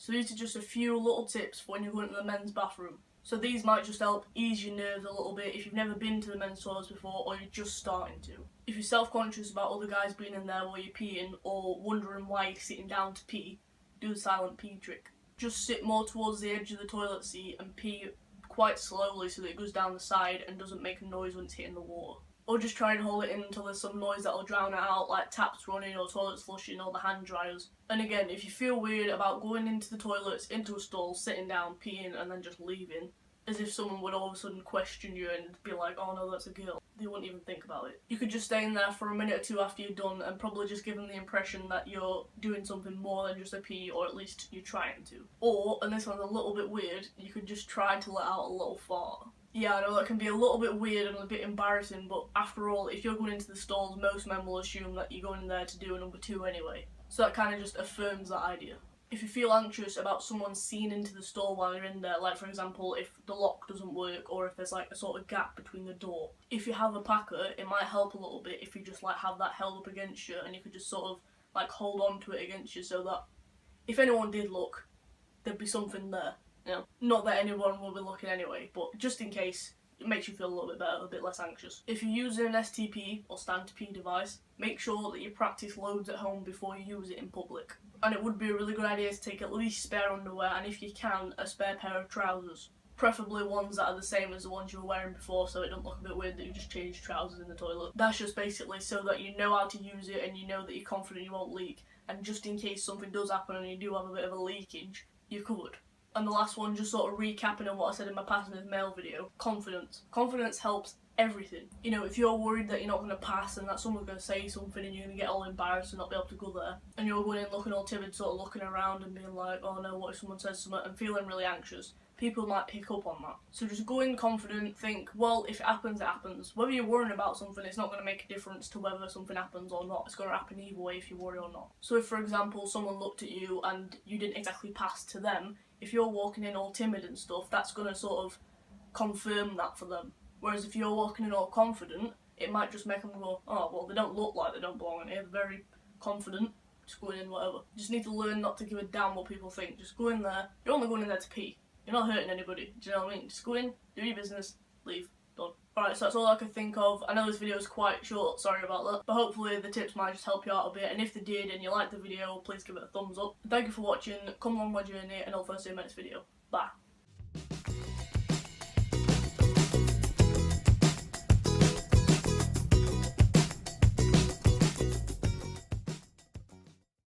So these are just a few little tips for when you're going to the men's bathroom. So these might just help ease your nerves a little bit if you've never been to the men's toilets before or you're just starting to. If you're self-conscious about other guys being in there while you're peeing or wondering why you're sitting down to pee, do the silent pee trick. Just sit more towards the edge of the toilet seat and pee quite slowly so that it goes down the side and doesn't make a noise when it's hitting the water. Or just try and hold it in until there's some noise that'll drown it out, like taps running or toilets flushing or the hand dryers. And again, if you feel weird about going into the toilets, into a stall, sitting down, peeing and then just leaving, as if someone would all of a sudden question you and be like, oh no, that's a girl. They wouldn't even think about it. You could just stay in there for a minute or two after you're done and probably just give them the impression that you're doing something more than just a pee, or at least you're trying to. Or, and this one's a little bit weird, you could just try to let out a little fart. Yeah, I know that can be a little bit weird and a bit embarrassing, but after all, if you're going into the stalls, most men will assume that you're going in there to do a number 2 anyway. So that kind of just affirms that idea. If you feel anxious about someone seeing into the stall while you're in there, like for example if the lock doesn't work or if there's like a sort of gap between the door, if you have a packer, it might help a little bit if you just like have that held up against you and you could just sort of like hold on to it against you so that if anyone did look, there'd be something there. You know, not that anyone will be looking anyway, but just in case, it makes you feel a little bit better, a bit less anxious. If you're using an STP or stand to pee device, make sure that you practice loads at home before you use it in public. And it would be a really good idea to take at least spare underwear and if you can, a spare pair of trousers. Preferably ones that are the same as the ones you were wearing before so it doesn't look a bit weird that you just changed trousers in the toilet. That's just basically so that you know how to use it and you know that you're confident you won't leak. And just in case something does happen and you do have a bit of a leakage, you're covered. And the last one, just sort of recapping on what I said in my passing as male video, confidence. Confidence helps everything. You know, if you're worried that you're not going to pass and that someone's going to say something and you're going to get all embarrassed and not be able to go there, and you're going in looking all timid, sort of looking around and being like, oh no, what if someone says something, and feeling really anxious, people might pick up on that. So just go in confident, think, well, if it happens, it happens. Whether you're worrying about something, it's not going to make a difference to whether something happens or not. It's going to happen either way if you worry or not. So if, for example, someone looked at you and you didn't exactly pass to them, if you're walking in all timid and stuff, that's going to sort of confirm that for them. Whereas if you're walking in all confident, it might just make them go, oh, well, they don't look like they don't belong in here, they're very confident, just going in, whatever. You just need to learn not to give a damn what people think. Just go in there. You're only going in there to pee. You're not hurting anybody. Do you know what I mean? Just go in, do your business, leave. Done. Alright, so that's all I could think of. I know this video is quite short, sorry about that. But hopefully the tips might just help you out a bit. And if they did and you liked the video, please give it a thumbs up. Thank you for watching. Come along my journey and I'll first see you in the next video. Bye.